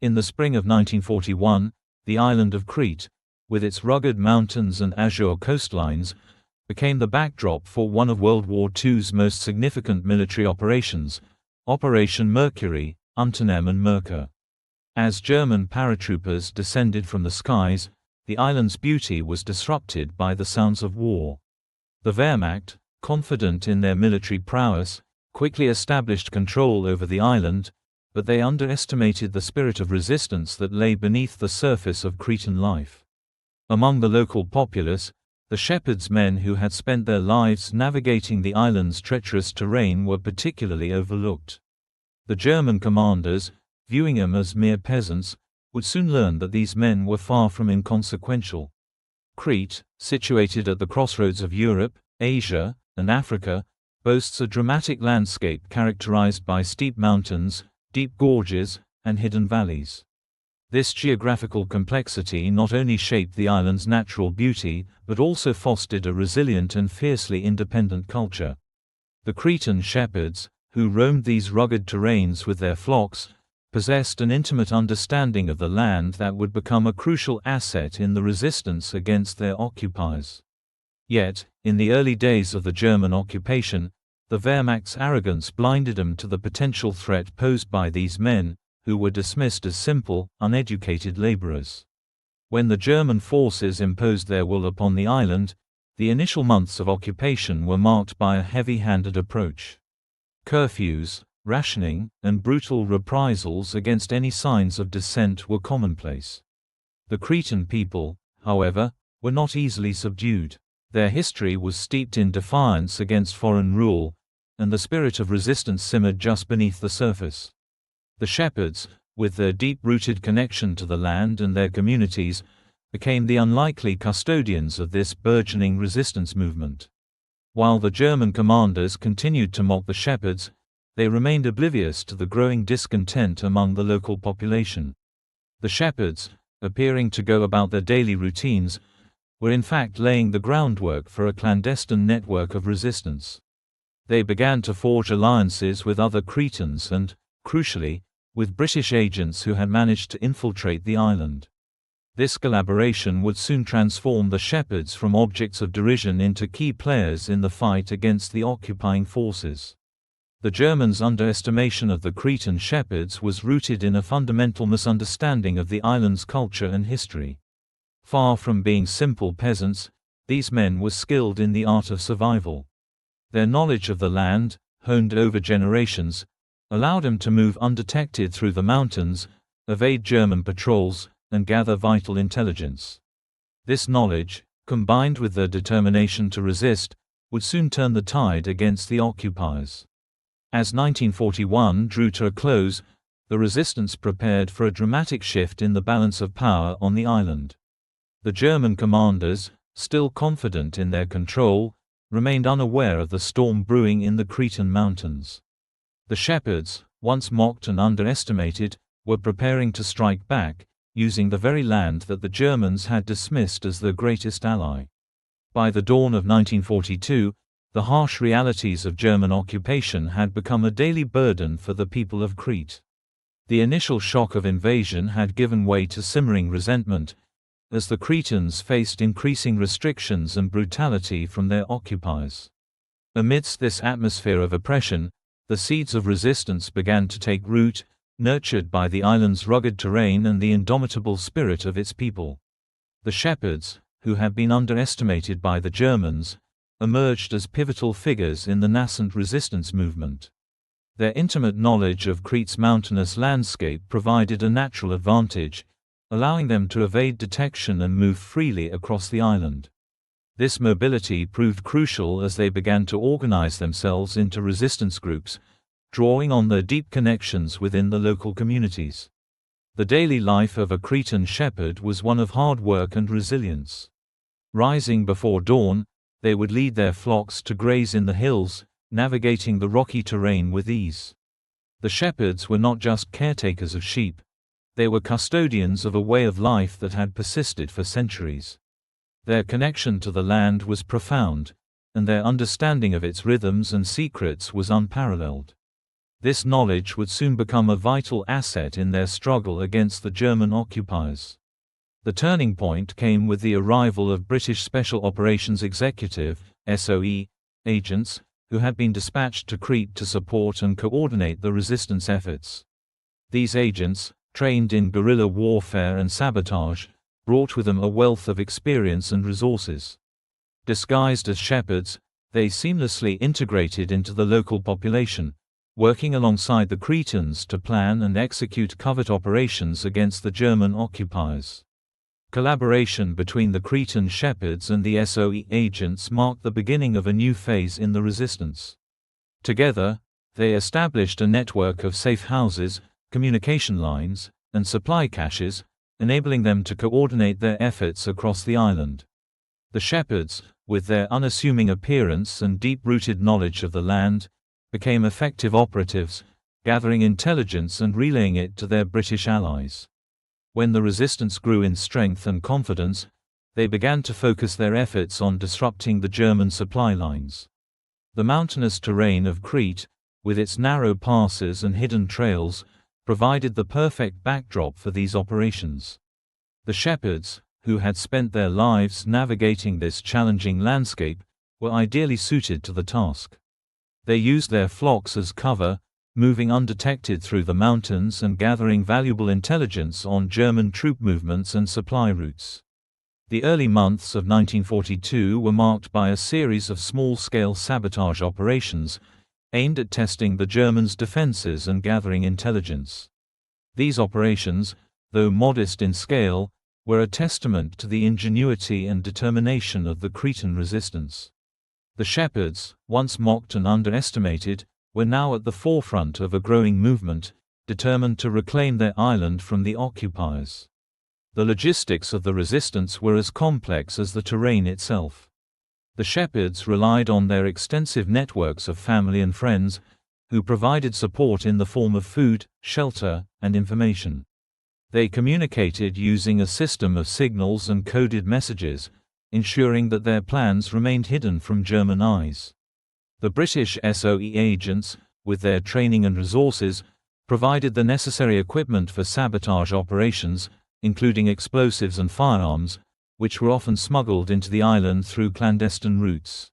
In the spring of 1941, the island of Crete, with its rugged mountains and azure coastlines, became the backdrop for one of World War II's most significant military operations, Operation Mercury, Unternehmen Merkur. As German paratroopers descended from the skies, the island's beauty was disrupted by the sounds of war. The Wehrmacht, confident in their military prowess, quickly established control over the island, but they underestimated the spirit of resistance that lay beneath the surface of Cretan life. Among the local populace, the shepherds' men who had spent their lives navigating the island's treacherous terrain were particularly overlooked. The German commanders, viewing them as mere peasants, would soon learn that these men were far from inconsequential. Crete, situated at the crossroads of Europe, Asia, and Africa, boasts a dramatic landscape characterized by steep mountains, deep gorges, and hidden valleys. This geographical complexity not only shaped the island's natural beauty, but also fostered a resilient and fiercely independent culture. The Cretan shepherds, who roamed these rugged terrains with their flocks, possessed an intimate understanding of the land that would become a crucial asset in the resistance against their occupiers. Yet, in the early days of the German occupation, the Wehrmacht's arrogance blinded them to the potential threat posed by these men, who were dismissed as simple, uneducated laborers. When the German forces imposed their will upon the island, the initial months of occupation were marked by a heavy-handed approach. Curfews, rationing, and brutal reprisals against any signs of dissent were commonplace. The Cretan people, however, were not easily subdued. Their history was steeped in defiance against foreign rule, and the spirit of resistance simmered just beneath the surface. The shepherds, with their deep-rooted connection to the land and their communities, became the unlikely custodians of this burgeoning resistance movement. While the German commanders continued to mock the shepherds, they remained oblivious to the growing discontent among the local population. The shepherds, appearing to go about their daily routines, were in fact laying the groundwork for a clandestine network of resistance. They began to forge alliances with other Cretans and, crucially, with British agents who had managed to infiltrate the island. This collaboration would soon transform the shepherds from objects of derision into key players in the fight against the occupying forces. The Germans' underestimation of the Cretan shepherds was rooted in a fundamental misunderstanding of the island's culture and history. Far from being simple peasants, these men were skilled in the art of survival. Their knowledge of the land, honed over generations, allowed them to move undetected through the mountains, evade German patrols, and gather vital intelligence. This knowledge, combined with their determination to resist, would soon turn the tide against the occupiers. As 1941 drew to a close, the resistance prepared for a dramatic shift in the balance of power on the island. The German commanders, still confident in their control, remained unaware of the storm brewing in the Cretan mountains. The shepherds, once mocked and underestimated, were preparing to strike back, using the very land that the Germans had dismissed as their greatest ally. By the dawn of 1942, the harsh realities of German occupation had become a daily burden for the people of Crete. The initial shock of invasion had given way to simmering resentment, as the Cretans faced increasing restrictions and brutality from their occupiers. Amidst this atmosphere of oppression, the seeds of resistance began to take root, nurtured by the island's rugged terrain and the indomitable spirit of its people. The shepherds, who had been underestimated by the Germans, emerged as pivotal figures in the nascent resistance movement. Their intimate knowledge of Crete's mountainous landscape provided a natural advantage, allowing them to evade detection and move freely across the island. This mobility proved crucial as they began to organize themselves into resistance groups, drawing on their deep connections within the local communities. The daily life of a Cretan shepherd was one of hard work and resilience. Rising before dawn, they would lead their flocks to graze in the hills, navigating the rocky terrain with ease. The shepherds were not just caretakers of sheep, they were custodians of a way of life that had persisted for centuries. Their connection to the land was profound, and their understanding of its rhythms and secrets was unparalleled. This knowledge would soon become a vital asset in their struggle against the German occupiers. The turning point came with the arrival of British Special Operations Executive (SOE) agents, who had been dispatched to Crete to support and coordinate the resistance efforts. These agents, trained in guerrilla warfare and sabotage, brought with them a wealth of experience and resources. Disguised as shepherds, they seamlessly integrated into the local population, working alongside the Cretans to plan and execute covert operations against the German occupiers. Collaboration between the Cretan shepherds and the SOE agents marked the beginning of a new phase in the resistance. Together, they established a network of safe houses, communication lines, and supply caches, enabling them to coordinate their efforts across the island. The shepherds, with their unassuming appearance and deep-rooted knowledge of the land, became effective operatives, gathering intelligence and relaying it to their British allies. When the resistance grew in strength and confidence, they began to focus their efforts on disrupting the German supply lines. The mountainous terrain of Crete, with its narrow passes and hidden trails, provided the perfect backdrop for these operations. The shepherds, who had spent their lives navigating this challenging landscape, were ideally suited to the task. They used their flocks as cover, moving undetected through the mountains and gathering valuable intelligence on German troop movements and supply routes. The early months of 1942 were marked by a series of small-scale sabotage operations, aimed at testing the Germans' defenses and gathering intelligence. These operations, though modest in scale, were a testament to the ingenuity and determination of the Cretan resistance. The shepherds, once mocked and underestimated, were now at the forefront of a growing movement, determined to reclaim their island from the occupiers. The logistics of the resistance were as complex as the terrain itself. The shepherds relied on their extensive networks of family and friends, who provided support in the form of food, shelter, and information. They communicated using a system of signals and coded messages, ensuring that their plans remained hidden from German eyes. The British SOE agents, with their training and resources, provided the necessary equipment for sabotage operations, including explosives and firearms, which were often smuggled into the island through clandestine routes.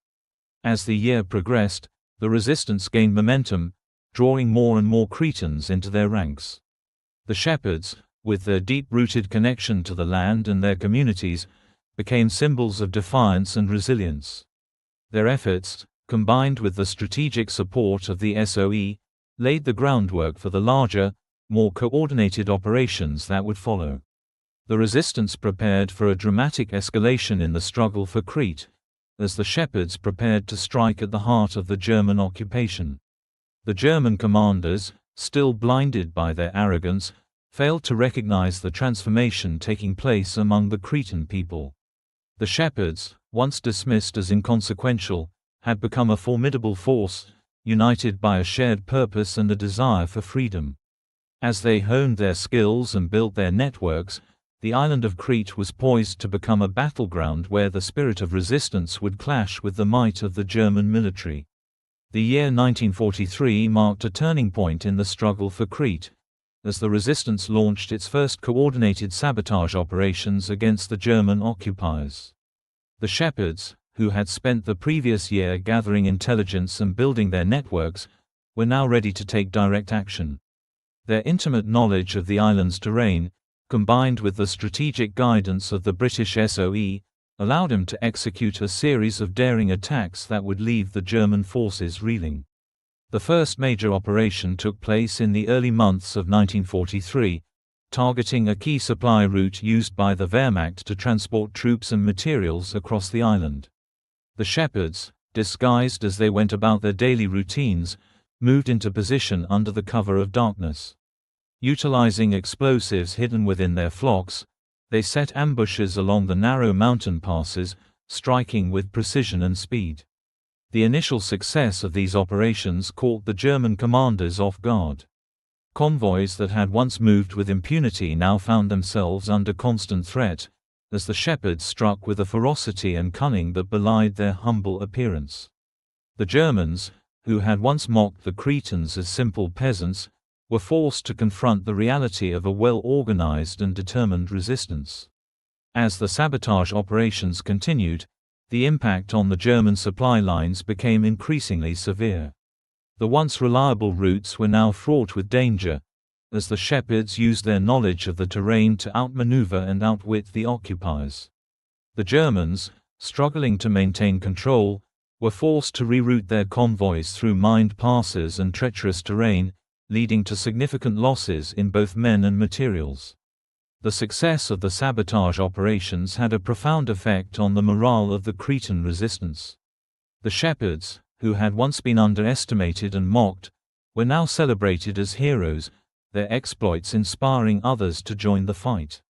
As the year progressed, the resistance gained momentum, drawing more and more Cretans into their ranks. The shepherds, with their deep-rooted connection to the land and their communities, became symbols of defiance and resilience. Their efforts, combined with the strategic support of the SOE, laid the groundwork for the larger, more coordinated operations that would follow. The resistance prepared for a dramatic escalation in the struggle for Crete, as the shepherds prepared to strike at the heart of the German occupation. The German commanders, still blinded by their arrogance, failed to recognize the transformation taking place among the Cretan people. The shepherds, once dismissed as inconsequential, had become a formidable force, united by a shared purpose and a desire for freedom. As they honed their skills and built their networks, the island of Crete was poised to become a battleground where the spirit of resistance would clash with the might of the German military. The year 1943 marked a turning point in the struggle for Crete, as the resistance launched its first coordinated sabotage operations against the German occupiers. The shepherds, who had spent the previous year gathering intelligence and building their networks, were now ready to take direct action. Their intimate knowledge of the island's terrain, combined with the strategic guidance of the British SOE, allowed them to execute a series of daring attacks that would leave the German forces reeling. The first major operation took place in the early months of 1943, targeting a key supply route used by the Wehrmacht to transport troops and materials across the island. The shepherds, disguised as they went about their daily routines, moved into position under the cover of darkness. Utilizing explosives hidden within their flocks, they set ambushes along the narrow mountain passes, striking with precision and speed. The initial success of these operations caught the German commanders off guard. Convoys that had once moved with impunity now found themselves under constant threat, as the shepherds struck with a ferocity and cunning that belied their humble appearance. The Germans, who had once mocked the Cretans as simple peasants, were forced to confront the reality of a well-organized and determined resistance. As the sabotage operations continued, the impact on the German supply lines became increasingly severe. The once reliable routes were now fraught with danger, as the shepherds used their knowledge of the terrain to outmaneuver and outwit the occupiers. The Germans, struggling to maintain control, were forced to reroute their convoys through mined passes and treacherous terrain, leading to significant losses in both men and materials. The success of the sabotage operations had a profound effect on the morale of the Cretan resistance. The shepherds, who had once been underestimated and mocked, were now celebrated as heroes, their exploits inspiring others to join the fight.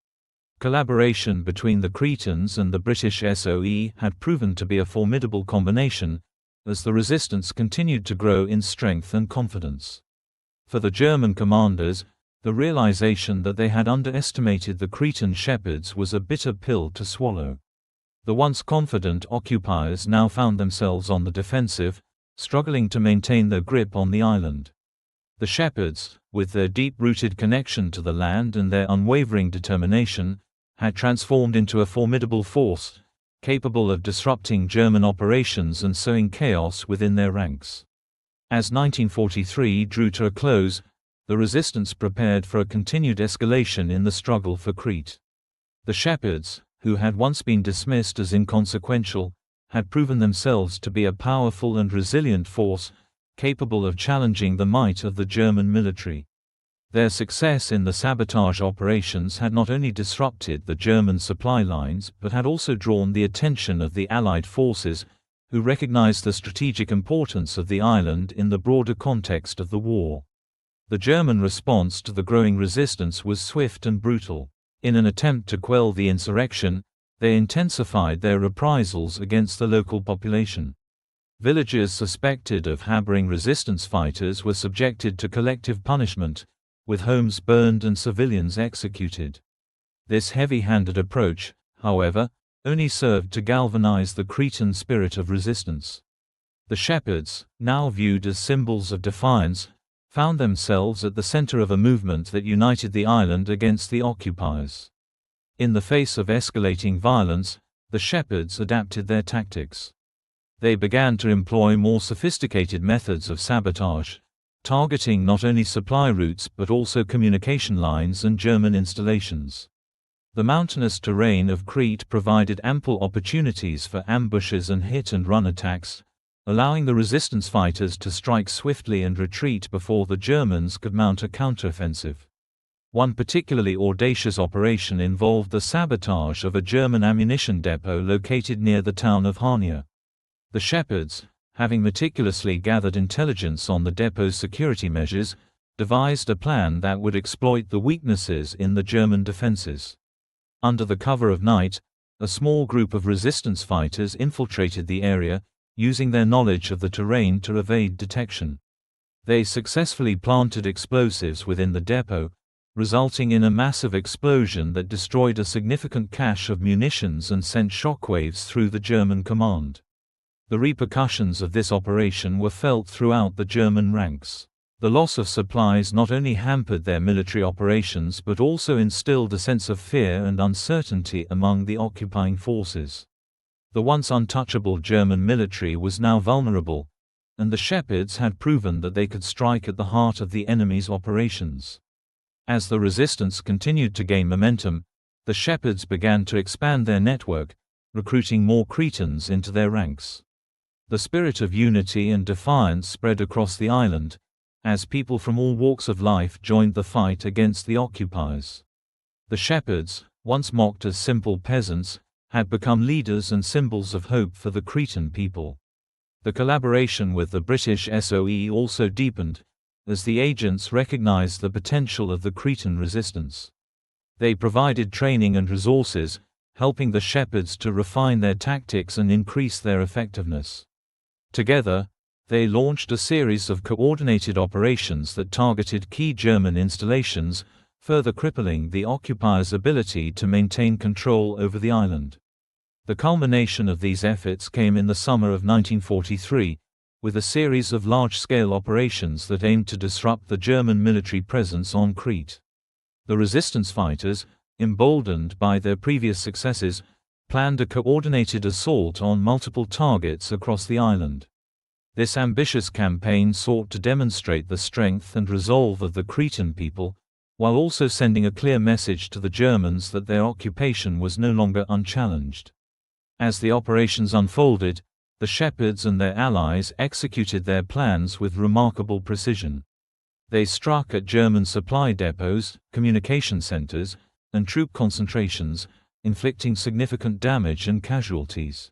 Collaboration between the Cretans and the British SOE had proven to be a formidable combination, as the resistance continued to grow in strength and confidence. For the German commanders, the realization that they had underestimated the Cretan shepherds was a bitter pill to swallow. The once confident occupiers now found themselves on the defensive, struggling to maintain their grip on the island. The shepherds, with their deep-rooted connection to the land and their unwavering determination, had transformed into a formidable force, capable of disrupting German operations and sowing chaos within their ranks. As 1943 drew to a close, the resistance prepared for a continued escalation in the struggle for Crete. The shepherds, who had once been dismissed as inconsequential, had proven themselves to be a powerful and resilient force, capable of challenging the might of the German military. Their success in the sabotage operations had not only disrupted the German supply lines but had also drawn the attention of the Allied forces, who recognized the strategic importance of the island in the broader context of the war. The German response to the growing resistance was swift and brutal. In an attempt to quell the insurrection, they intensified their reprisals against the local population. Villages suspected of harboring resistance fighters were subjected to collective punishment, with homes burned and civilians executed. This heavy-handed approach, however, only served to galvanize the Cretan spirit of resistance. The shepherds, now viewed as symbols of defiance, found themselves at the center of a movement that united the island against the occupiers. In the face of escalating violence, the shepherds adapted their tactics. They began to employ more sophisticated methods of sabotage, targeting not only supply routes but also communication lines and German installations. The mountainous terrain of Crete provided ample opportunities for ambushes and hit-and-run attacks, allowing the resistance fighters to strike swiftly and retreat before the Germans could mount a counteroffensive. One particularly audacious operation involved the sabotage of a German ammunition depot located near the town of Hania. The shepherds, having meticulously gathered intelligence on the depot's security measures, devised a plan that would exploit the weaknesses in the German defenses. Under the cover of night, a small group of resistance fighters infiltrated the area, using their knowledge of the terrain to evade detection. They successfully planted explosives within the depot, resulting in a massive explosion that destroyed a significant cache of munitions and sent shockwaves through the German command. The repercussions of this operation were felt throughout the German ranks. The loss of supplies not only hampered their military operations but also instilled a sense of fear and uncertainty among the occupying forces. The once untouchable German military was now vulnerable, and the shepherds had proven that they could strike at the heart of the enemy's operations. As the resistance continued to gain momentum, the shepherds began to expand their network, recruiting more Cretans into their ranks. The spirit of unity and defiance spread across the island, as people from all walks of life joined the fight against the occupiers. The shepherds, once mocked as simple peasants, had become leaders and symbols of hope for the Cretan people. The collaboration with the British SOE also deepened, as the agents recognized the potential of the Cretan resistance. They provided training and resources, helping the shepherds to refine their tactics and increase their effectiveness. Together, they launched a series of coordinated operations that targeted key German installations, further crippling the occupiers' ability to maintain control over the island. The culmination of these efforts came in the summer of 1943, with a series of large-scale operations that aimed to disrupt the German military presence on Crete. The resistance fighters, emboldened by their previous successes, planned a coordinated assault on multiple targets across the island. This ambitious campaign sought to demonstrate the strength and resolve of the Cretan people, while also sending a clear message to the Germans that their occupation was no longer unchallenged. As the operations unfolded, the shepherds and their allies executed their plans with remarkable precision. They struck at German supply depots, communication centers, and troop concentrations, inflicting significant damage and casualties.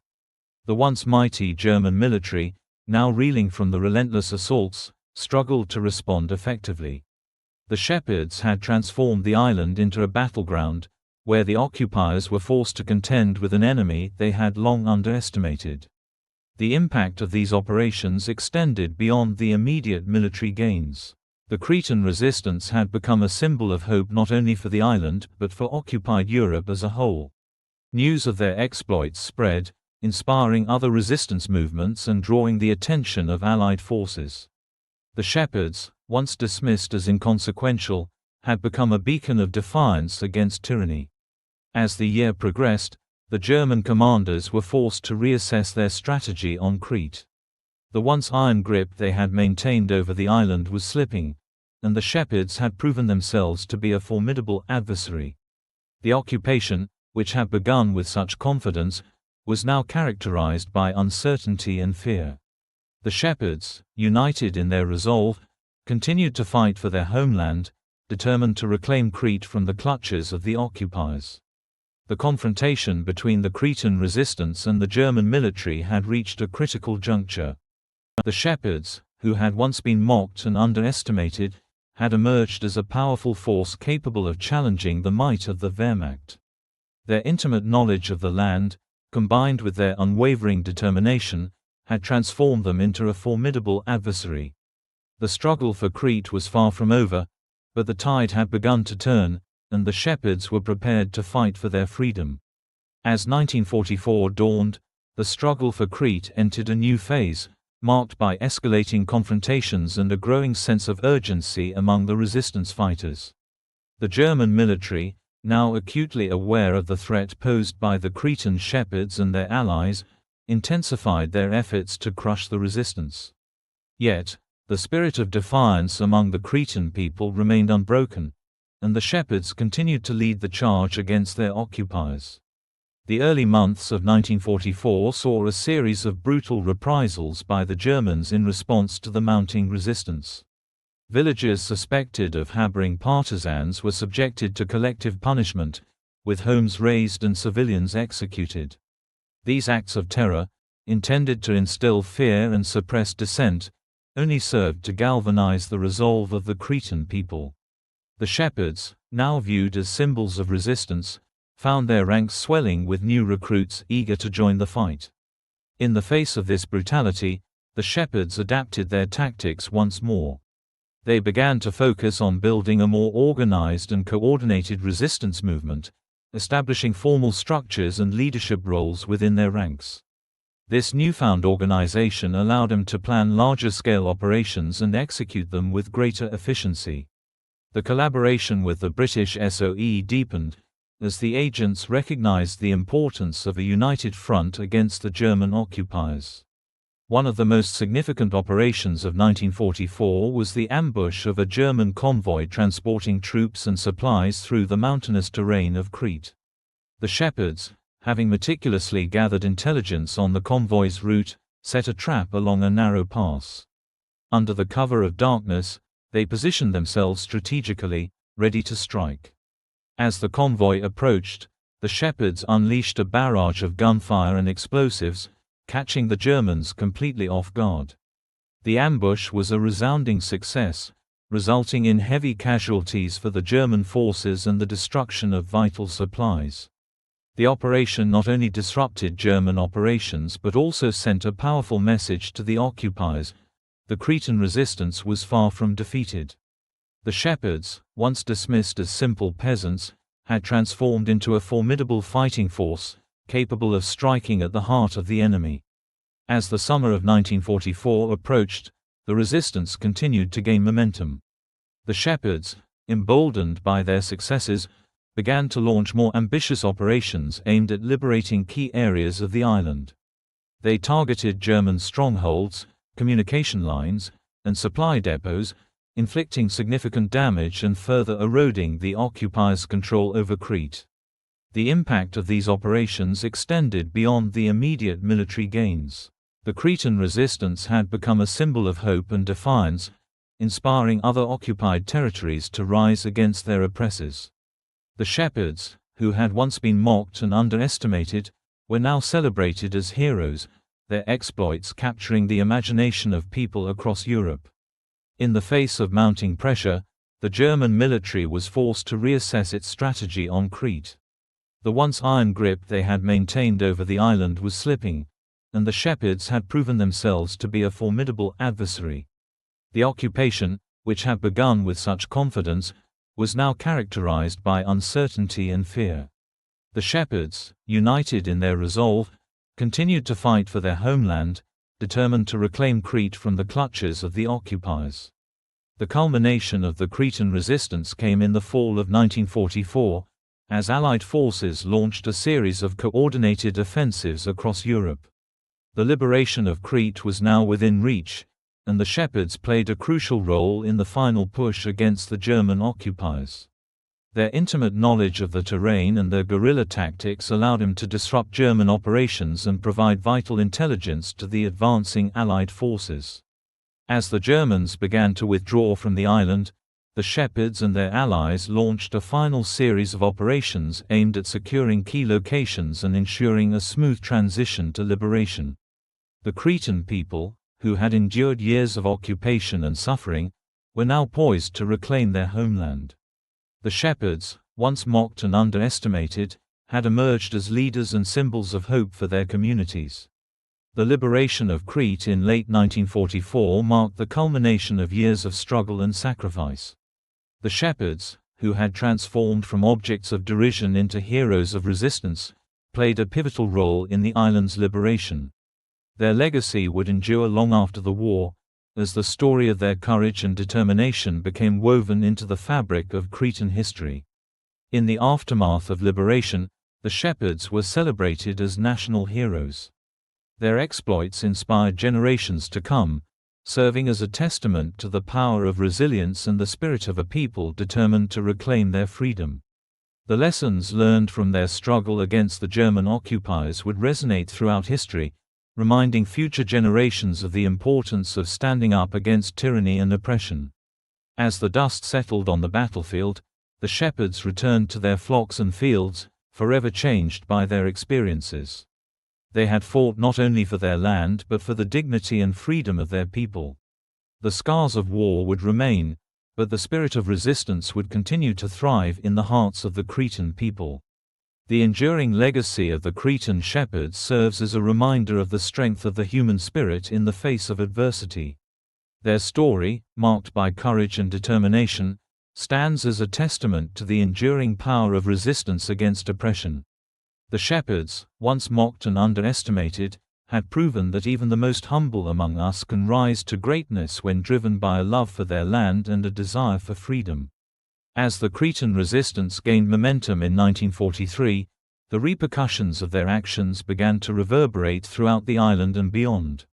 The once mighty German military, now reeling from the relentless assaults, struggled to respond effectively. The shepherds had transformed the island into a battleground, where the occupiers were forced to contend with an enemy they had long underestimated. The impact of these operations extended beyond the immediate military gains. The Cretan resistance had become a symbol of hope not only for the island but for occupied Europe as a whole. News of their exploits spread, inspiring other resistance movements and drawing the attention of Allied forces. The shepherds, once dismissed as inconsequential, had become a beacon of defiance against tyranny. As the year progressed, the German commanders were forced to reassess their strategy on Crete. The once iron grip they had maintained over the island was slipping, and the shepherds had proven themselves to be a formidable adversary. The occupation, which had begun with such confidence, was now characterized by uncertainty and fear. The shepherds, united in their resolve, continued to fight for their homeland, determined to reclaim Crete from the clutches of the occupiers. The confrontation between the Cretan resistance and the German military had reached a critical juncture. The shepherds, who had once been mocked and underestimated, had emerged as a powerful force capable of challenging the might of the Wehrmacht. Their intimate knowledge of the land, combined with their unwavering determination, had transformed them into a formidable adversary. The struggle for Crete was far from over, but the tide had begun to turn, and the shepherds were prepared to fight for their freedom. As 1944 dawned, the struggle for Crete entered a new phase, marked by escalating confrontations and a growing sense of urgency among the resistance fighters. The German military, now acutely aware of the threat posed by the Cretan shepherds and their allies, intensified their efforts to crush the resistance. Yet, the spirit of defiance among the Cretan people remained unbroken, and the shepherds continued to lead the charge against their occupiers. The early months of 1944 saw a series of brutal reprisals by the Germans in response to the mounting resistance. Villagers suspected of harboring partisans were subjected to collective punishment, with homes razed and civilians executed. These acts of terror, intended to instill fear and suppress dissent, only served to galvanize the resolve of the Cretan people. The shepherds, now viewed as symbols of resistance, found their ranks swelling with new recruits eager to join the fight. In the face of this brutality, the shepherds adapted their tactics once more. They began to focus on building a more organized and coordinated resistance movement, establishing formal structures and leadership roles within their ranks. This newfound organization allowed them to plan larger-scale operations and execute them with greater efficiency. The collaboration with the British SOE deepened, as the agents recognized the importance of a united front against the German occupiers. One of the most significant operations of 1944 was the ambush of a German convoy transporting troops and supplies through the mountainous terrain of Crete. The shepherds, having meticulously gathered intelligence on the convoy's route, set a trap along a narrow pass. Under the cover of darkness, they positioned themselves strategically, ready to strike. As the convoy approached, the shepherds unleashed a barrage of gunfire and explosives, catching the Germans completely off guard. The ambush was a resounding success, resulting in heavy casualties for the German forces and the destruction of vital supplies. The operation not only disrupted German operations but also sent a powerful message to the occupiers: the Cretan resistance was far from defeated. The shepherds, once dismissed as simple peasants, had transformed into a formidable fighting force, capable of striking at the heart of the enemy. As the summer of 1944 approached, the resistance continued to gain momentum. The Shepherds, emboldened by their successes, began to launch more ambitious operations aimed at liberating key areas of the island. They targeted German strongholds, communication lines, and supply depots, inflicting significant damage and further eroding the occupiers' control over Crete. The impact of these operations extended beyond the immediate military gains. The Cretan resistance had become a symbol of hope and defiance, inspiring other occupied territories to rise against their oppressors. The Shepherds, who had once been mocked and underestimated, were now celebrated as heroes, their exploits capturing the imagination of people across Europe. In the face of mounting pressure, the German military was forced to reassess its strategy on Crete. The once iron grip they had maintained over the island was slipping, and the Shepherds had proven themselves to be a formidable adversary. The occupation, which had begun with such confidence, was now characterized by uncertainty and fear. The Shepherds, united in their resolve, continued to fight for their homeland, determined to reclaim Crete from the clutches of the occupiers. The culmination of the Cretan resistance came in the fall of 1944, as Allied forces launched a series of coordinated offensives across Europe. The liberation of Crete was now within reach, and the Shepherds played a crucial role in the final push against the German occupiers. Their intimate knowledge of the terrain and their guerrilla tactics allowed them to disrupt German operations and provide vital intelligence to the advancing Allied forces. As the Germans began to withdraw from the island, the Shepherds and their allies launched a final series of operations aimed at securing key locations and ensuring a smooth transition to liberation. The Cretan people, who had endured years of occupation and suffering, were now poised to reclaim their homeland. The Shepherds, once mocked and underestimated, had emerged as leaders and symbols of hope for their communities. The liberation of Crete in late 1944 marked the culmination of years of struggle and sacrifice. The Shepherds, who had transformed from objects of derision into heroes of resistance, played a pivotal role in the island's liberation. Their legacy would endure long after the war, as the story of their courage and determination became woven into the fabric of Cretan history. In the aftermath of liberation, the Shepherds were celebrated as national heroes. Their exploits inspired generations to come, serving as a testament to the power of resilience and the spirit of a people determined to reclaim their freedom. The lessons learned from their struggle against the German occupiers would resonate throughout history, reminding future generations of the importance of standing up against tyranny and oppression. As the dust settled on the battlefield, the Shepherds returned to their flocks and fields, forever changed by their experiences. They had fought not only for their land but for the dignity and freedom of their people. The scars of war would remain, but the spirit of resistance would continue to thrive in the hearts of the Cretan people. The enduring legacy of the Cretan Shepherds serves as a reminder of the strength of the human spirit in the face of adversity. Their story, marked by courage and determination, stands as a testament to the enduring power of resistance against oppression. The Shepherds, once mocked and underestimated, had proven that even the most humble among us can rise to greatness when driven by a love for their land and a desire for freedom. As the Cretan resistance gained momentum in 1943, the repercussions of their actions began to reverberate throughout the island and beyond.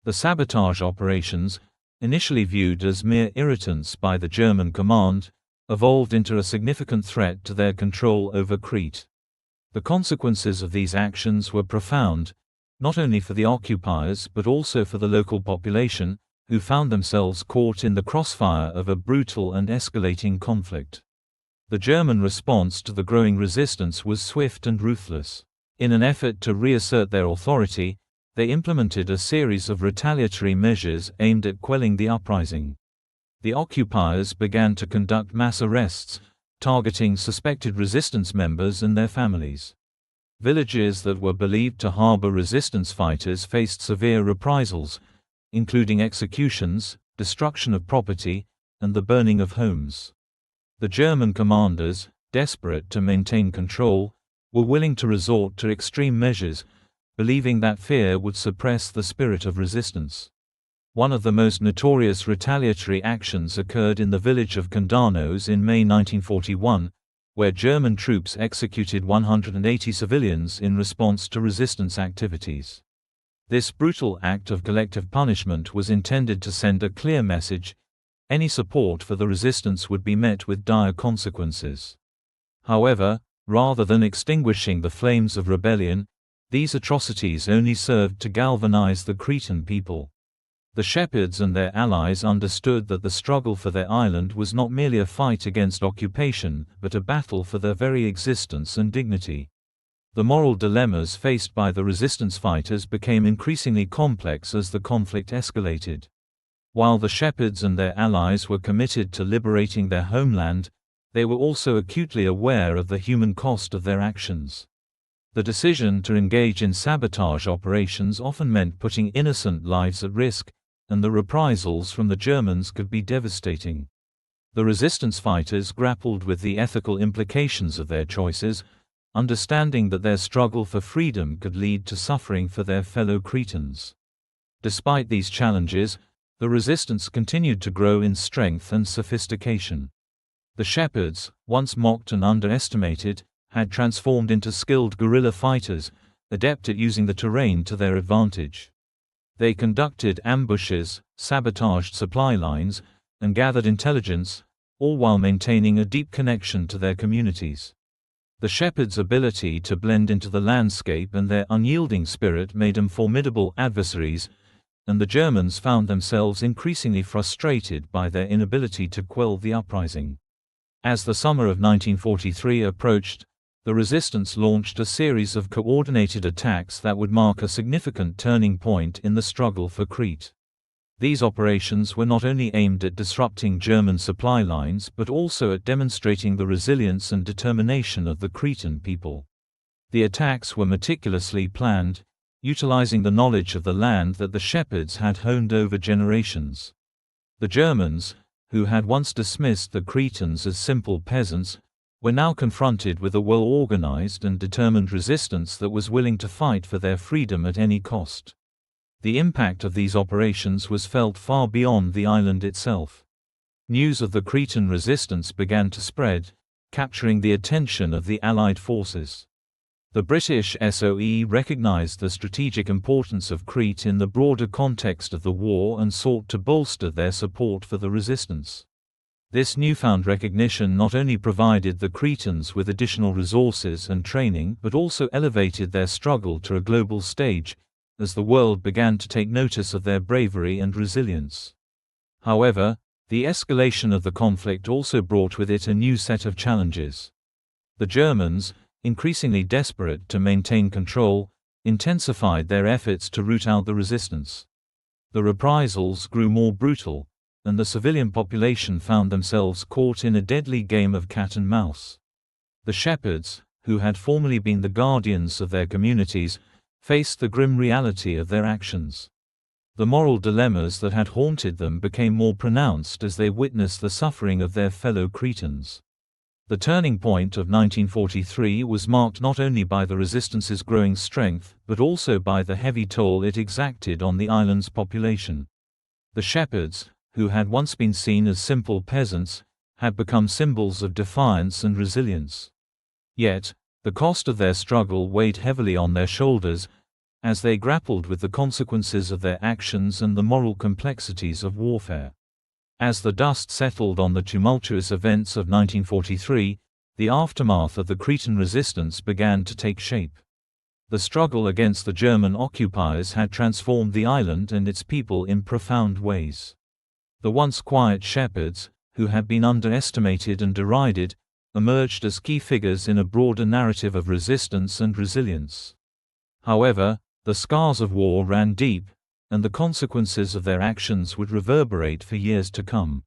The sabotage operations, initially viewed as mere irritants by the German command, evolved into a significant threat to their control over Crete. The consequences of these actions were profound, not only for the occupiers but also for the local population, who found themselves caught in the crossfire of a brutal and escalating conflict. The German response to the growing resistance was swift and ruthless. In an effort to reassert their authority, they implemented a series of retaliatory measures aimed at quelling the uprising. The occupiers began to conduct mass arrests, targeting suspected resistance members and their families. Villages that were believed to harbor resistance fighters faced severe reprisals, including executions, destruction of property, and the burning of homes. The German commanders, desperate to maintain control, were willing to resort to extreme measures, believing that fear would suppress the spirit of resistance. One of the most notorious retaliatory actions occurred in the village of Kondanos in May 1941, where German troops executed 180 civilians in response to resistance activities. This brutal act of collective punishment was intended to send a clear message: any support for the resistance would be met with dire consequences. However, rather than extinguishing the flames of rebellion, these atrocities only served to galvanize the Cretan people. The shepherds and their allies understood that the struggle for their island was not merely a fight against occupation, but a battle for their very existence and dignity. The moral dilemmas faced by the resistance fighters became increasingly complex as the conflict escalated. While the shepherds and their allies were committed to liberating their homeland, they were also acutely aware of the human cost of their actions. The decision to engage in sabotage operations often meant putting innocent lives at risk, and the reprisals from the Germans could be devastating. The resistance fighters grappled with the ethical implications of their choices, understanding that their struggle for freedom could lead to suffering for their fellow Cretans. Despite these challenges, the resistance continued to grow in strength and sophistication. The shepherds, once mocked and underestimated, had transformed into skilled guerrilla fighters, adept at using the terrain to their advantage. They conducted ambushes, sabotaged supply lines, and gathered intelligence, all while maintaining a deep connection to their communities. The shepherds' ability to blend into the landscape and their unyielding spirit made them formidable adversaries, and the Germans found themselves increasingly frustrated by their inability to quell the uprising. As the summer of 1943 approached, the resistance launched a series of coordinated attacks that would mark a significant turning point in the struggle for Crete. These operations were not only aimed at disrupting German supply lines but also at demonstrating the resilience and determination of the Cretan people. The attacks were meticulously planned, utilizing the knowledge of the land that the shepherds had honed over generations. The Germans, who had once dismissed the Cretans as simple peasants, were now confronted with a well-organized and determined resistance that was willing to fight for their freedom at any cost. The impact of these operations was felt far beyond the island itself. News of the Cretan resistance began to spread, capturing the attention of the Allied forces. The British SOE recognized the strategic importance of Crete in the broader context of the war and sought to bolster their support for the resistance. This newfound recognition not only provided the Cretans with additional resources and training but also elevated their struggle to a global stage, as the world began to take notice of their bravery and resilience. However, the escalation of the conflict also brought with it a new set of challenges. The Germans, increasingly desperate to maintain control, intensified their efforts to root out the resistance. The reprisals grew more brutal, and the civilian population found themselves caught in a deadly game of cat and mouse. The shepherds, who had formerly been the guardians of their communities, faced the grim reality of their actions. The moral dilemmas that had haunted them became more pronounced as they witnessed the suffering of their fellow Cretans. The turning point of 1943 was marked not only by the resistance's growing strength but also by the heavy toll it exacted on the island's population. The shepherds, who had once been seen as simple peasants, had become symbols of defiance and resilience. Yet, the cost of their struggle weighed heavily on their shoulders, as they grappled with the consequences of their actions and the moral complexities of warfare. As the dust settled on the tumultuous events of 1943, the aftermath of the Cretan resistance began to take shape. The struggle against the German occupiers had transformed the island and its people in profound ways. The once quiet shepherds, who had been underestimated and derided, emerged as key figures in a broader narrative of resistance and resilience. However, the scars of war ran deep, and the consequences of their actions would reverberate for years to come.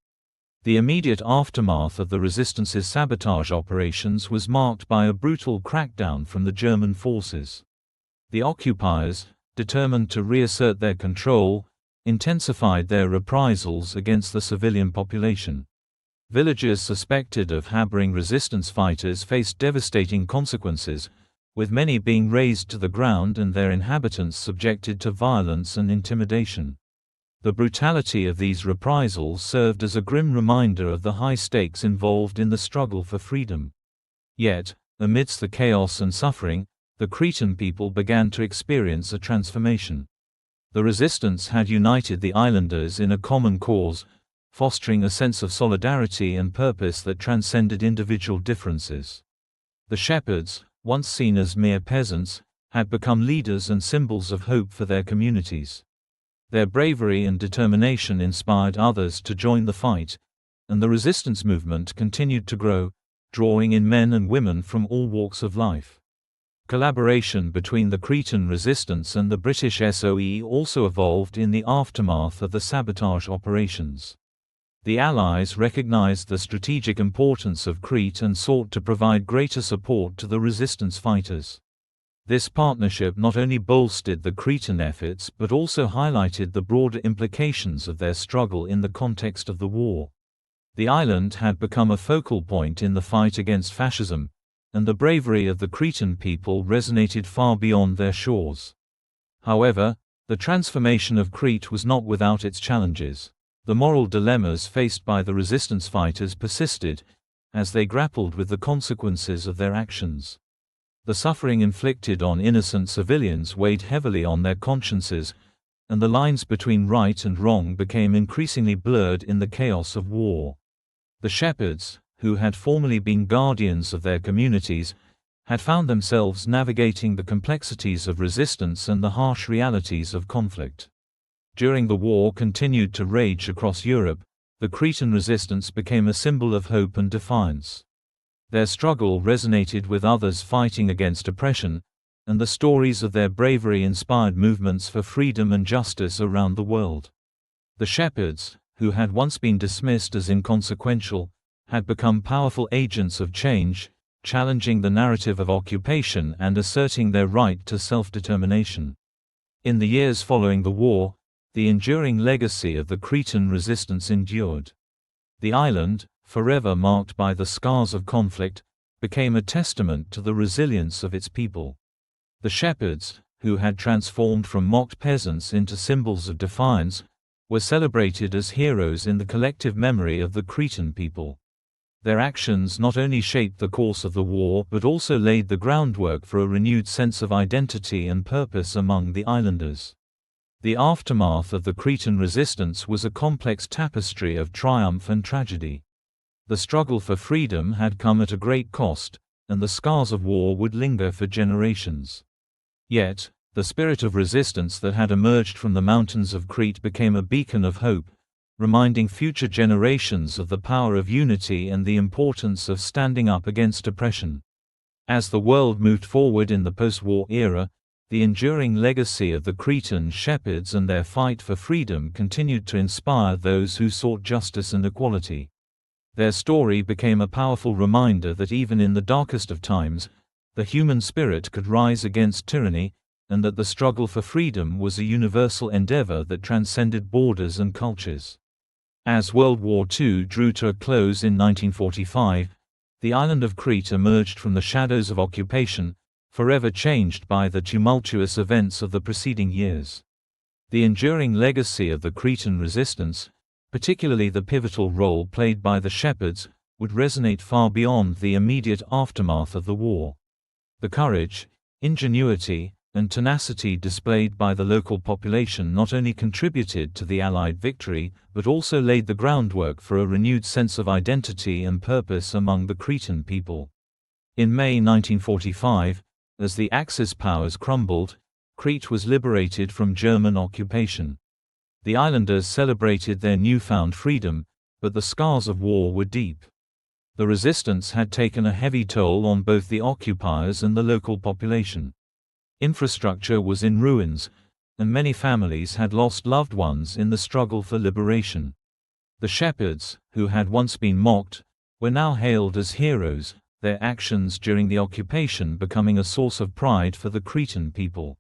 The immediate aftermath of the resistance's sabotage operations was marked by a brutal crackdown from the German forces. The occupiers, determined to reassert their control, intensified their reprisals against the civilian population. Villagers suspected of harboring resistance fighters faced devastating consequences, with many being razed to the ground and their inhabitants subjected to violence and intimidation. The brutality of these reprisals served as a grim reminder of the high stakes involved in the struggle for freedom. Yet, amidst the chaos and suffering, the Cretan people began to experience a transformation. The resistance had united the islanders in a common cause, fostering a sense of solidarity and purpose that transcended individual differences. The shepherds, once seen as mere peasants, had become leaders and symbols of hope for their communities. Their bravery and determination inspired others to join the fight, and the resistance movement continued to grow, drawing in men and women from all walks of life. Collaboration between the Cretan resistance and the British SOE also evolved in the aftermath of the sabotage operations. The Allies recognized the strategic importance of Crete and sought to provide greater support to the resistance fighters. This partnership not only bolstered the Cretan efforts but also highlighted the broader implications of their struggle in the context of the war. The island had become a focal point in the fight against fascism, and the bravery of the Cretan people resonated far beyond their shores. However, the transformation of Crete was not without its challenges. The moral dilemmas faced by the resistance fighters persisted, as they grappled with the consequences of their actions. The suffering inflicted on innocent civilians weighed heavily on their consciences, and the lines between right and wrong became increasingly blurred in the chaos of war. The shepherds, who had formerly been guardians of their communities, had found themselves navigating the complexities of resistance and the harsh realities of conflict. During the war continued to rage across Europe, the Cretan resistance became a symbol of hope and defiance. Their struggle resonated with others fighting against oppression, and the stories of their bravery inspired movements for freedom and justice around the world. The shepherds, who had once been dismissed as inconsequential, had become powerful agents of change, challenging the narrative of occupation and asserting their right to self-determination. In the years following the war, the enduring legacy of the Cretan resistance endured. The island, forever marked by the scars of conflict, became a testament to the resilience of its people. The shepherds, who had transformed from mocked peasants into symbols of defiance, were celebrated as heroes in the collective memory of the Cretan people. Their actions not only shaped the course of the war but also laid the groundwork for a renewed sense of identity and purpose among the islanders. The aftermath of the Cretan resistance was a complex tapestry of triumph and tragedy. The struggle for freedom had come at a great cost, and the scars of war would linger for generations. Yet, the spirit of resistance that had emerged from the mountains of Crete became a beacon of hope, reminding future generations of the power of unity and the importance of standing up against oppression. As the world moved forward in the post-war era, the enduring legacy of the Cretan shepherds and their fight for freedom continued to inspire those who sought justice and equality. Their story became a powerful reminder that even in the darkest of times, the human spirit could rise against tyranny, and that the struggle for freedom was a universal endeavor that transcended borders and cultures. As World War II drew to a close in 1945, the island of Crete emerged from the shadows of occupation, forever changed by the tumultuous events of the preceding years. The enduring legacy of the Cretan resistance, particularly the pivotal role played by the shepherds, would resonate far beyond the immediate aftermath of the war. The courage, ingenuity, and tenacity displayed by the local population not only contributed to the Allied victory, but also laid the groundwork for a renewed sense of identity and purpose among the Cretan people. In May 1945, as the Axis powers crumbled, Crete was liberated from German occupation. The islanders celebrated their newfound freedom, but the scars of war were deep. The resistance had taken a heavy toll on both the occupiers and the local population. Infrastructure was in ruins, and many families had lost loved ones in the struggle for liberation. The shepherds, who had once been mocked, were now hailed as heroes, their actions during the occupation becoming a source of pride for the Cretan people.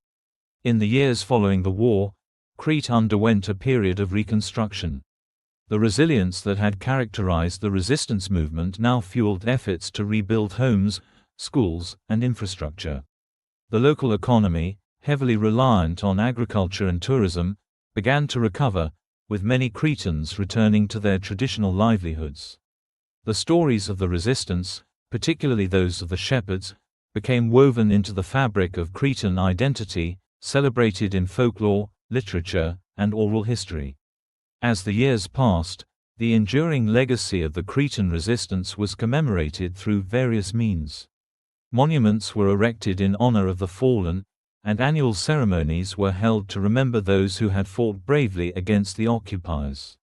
In the years following the war, Crete underwent a period of reconstruction. The resilience that had characterized the resistance movement now fueled efforts to rebuild homes, schools, and infrastructure. The local economy, heavily reliant on agriculture and tourism, began to recover, with many Cretans returning to their traditional livelihoods. The stories of the resistance, particularly those of the shepherds, became woven into the fabric of Cretan identity, celebrated in folklore, literature, and oral history. As the years passed, the enduring legacy of the Cretan resistance was commemorated through various means. Monuments were erected in honor of the fallen, and annual ceremonies were held to remember those who had fought bravely against the occupiers.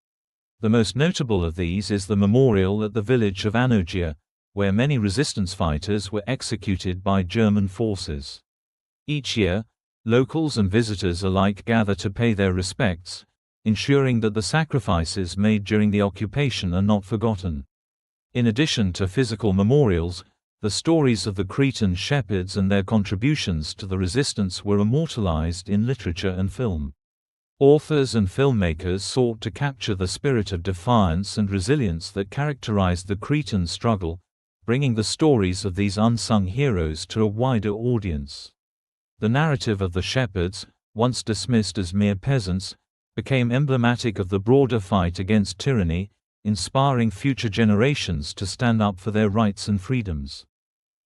The most notable of these is the memorial at the village of Anogia, where many resistance fighters were executed by German forces. Each year, locals and visitors alike gather to pay their respects, ensuring that the sacrifices made during the occupation are not forgotten. In addition to physical memorials, the stories of the Cretan shepherds and their contributions to the resistance were immortalized in literature and film. Authors and filmmakers sought to capture the spirit of defiance and resilience that characterized the Cretan struggle, bringing the stories of these unsung heroes to a wider audience. The narrative of the shepherds, once dismissed as mere peasants, became emblematic of the broader fight against tyranny, inspiring future generations to stand up for their rights and freedoms.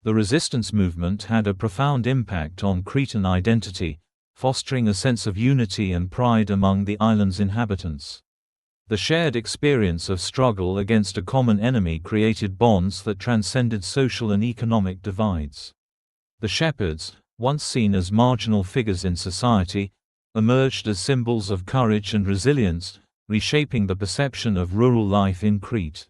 The resistance movement had a profound impact on Cretan identity, fostering a sense of unity and pride among the island's inhabitants. The shared experience of struggle against a common enemy created bonds that transcended social and economic divides. The shepherds, once seen as marginal figures in society, emerged as symbols of courage and resilience, reshaping the perception of rural life in Crete.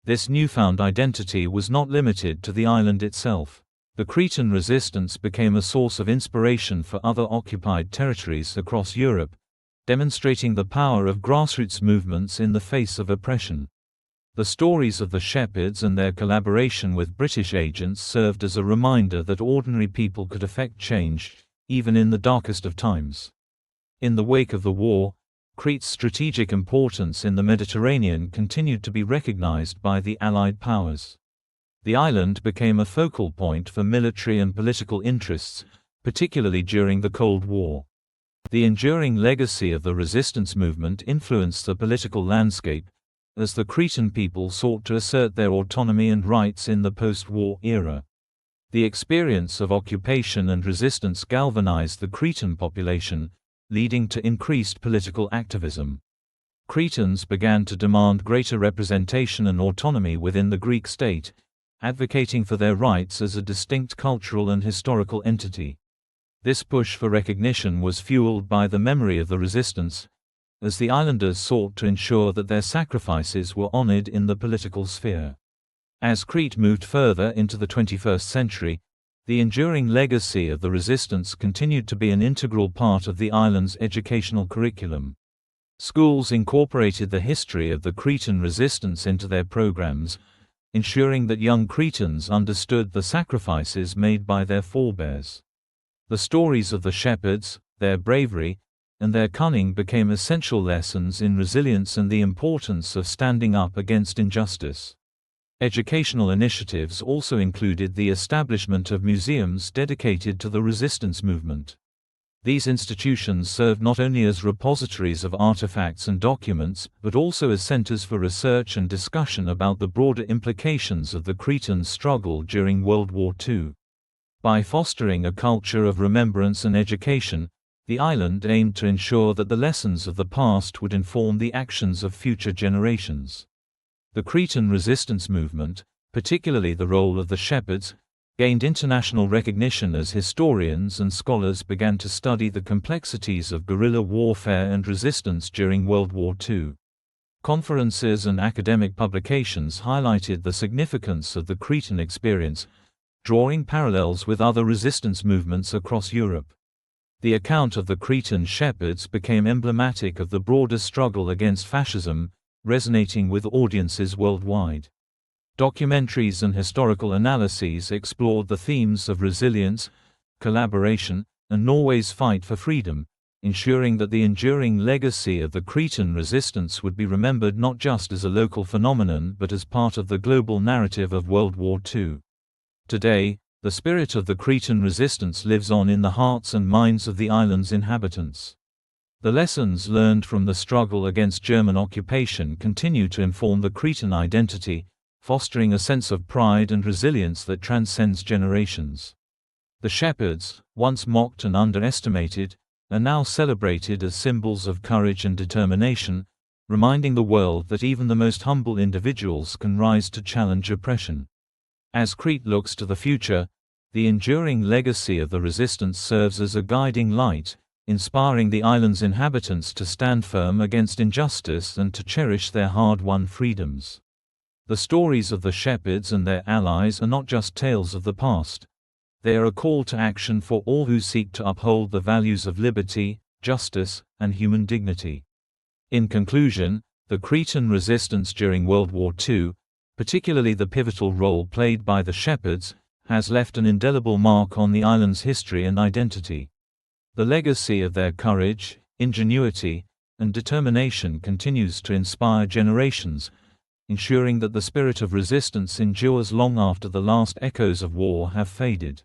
This newfound identity was not limited to the island itself. The Cretan resistance became a source of inspiration for other occupied territories across Europe, demonstrating the power of grassroots movements in the face of oppression. The stories of the shepherds and their collaboration with British agents served as a reminder that ordinary people could effect change, even in the darkest of times. In the wake of the war, Crete's strategic importance in the Mediterranean continued to be recognized by the Allied powers. The island became a focal point for military and political interests, particularly during the Cold War. The enduring legacy of the resistance movement influenced the political landscape, as the Cretan people sought to assert their autonomy and rights in the post-war era. The experience of occupation and resistance galvanized the Cretan population, leading to increased political activism. Cretans began to demand greater representation and autonomy within the Greek state, advocating for their rights as a distinct cultural and historical entity. This push for recognition was fueled by the memory of the resistance, as the islanders sought to ensure that their sacrifices were honored in the political sphere. As Crete moved further into the 21st century, the enduring legacy of the resistance continued to be an integral part of the island's educational curriculum. Schools incorporated the history of the Cretan resistance into their programs, ensuring that young Cretans understood the sacrifices made by their forebears. The stories of the shepherds, their bravery, and their cunning became essential lessons in resilience and the importance of standing up against injustice. Educational initiatives also included the establishment of museums dedicated to the resistance movement. These institutions served not only as repositories of artifacts and documents, but also as centers for research and discussion about the broader implications of the Cretan struggle during World War II. By fostering a culture of remembrance and education, the island aimed to ensure that the lessons of the past would inform the actions of future generations. The Cretan resistance movement, particularly the role of the shepherds, gained international recognition as historians and scholars began to study the complexities of guerrilla warfare and resistance during World War II. Conferences and academic publications highlighted the significance of the Cretan experience, drawing parallels with other resistance movements across Europe. The account of the Cretan shepherds became emblematic of the broader struggle against fascism, resonating with audiences worldwide. Documentaries and historical analyses explored the themes of resilience, collaboration, and Norway's fight for freedom, ensuring that the enduring legacy of the Cretan resistance would be remembered not just as a local phenomenon but as part of the global narrative of World War II. Today, The spirit of the Cretan resistance lives on in the hearts and minds of the island's inhabitants. The lessons learned from the struggle against German occupation continue to inform the Cretan identity, fostering a sense of pride and resilience that transcends generations. The shepherds, once mocked and underestimated, are now celebrated as symbols of courage and determination, reminding the world that even the most humble individuals can rise to challenge oppression. As Crete looks to the future, the enduring legacy of the resistance serves as a guiding light, inspiring the island's inhabitants to stand firm against injustice and to cherish their hard-won freedoms. The stories of the shepherds and their allies are not just tales of the past. They are a call to action for all who seek to uphold the values of liberty, justice, and human dignity. In conclusion, the Cretan resistance during World War II, particularly the pivotal role played by the shepherds, has left an indelible mark on the island's history and identity. The legacy of their courage, ingenuity, and determination continues to inspire generations, ensuring that the spirit of resistance endures long after the last echoes of war have faded.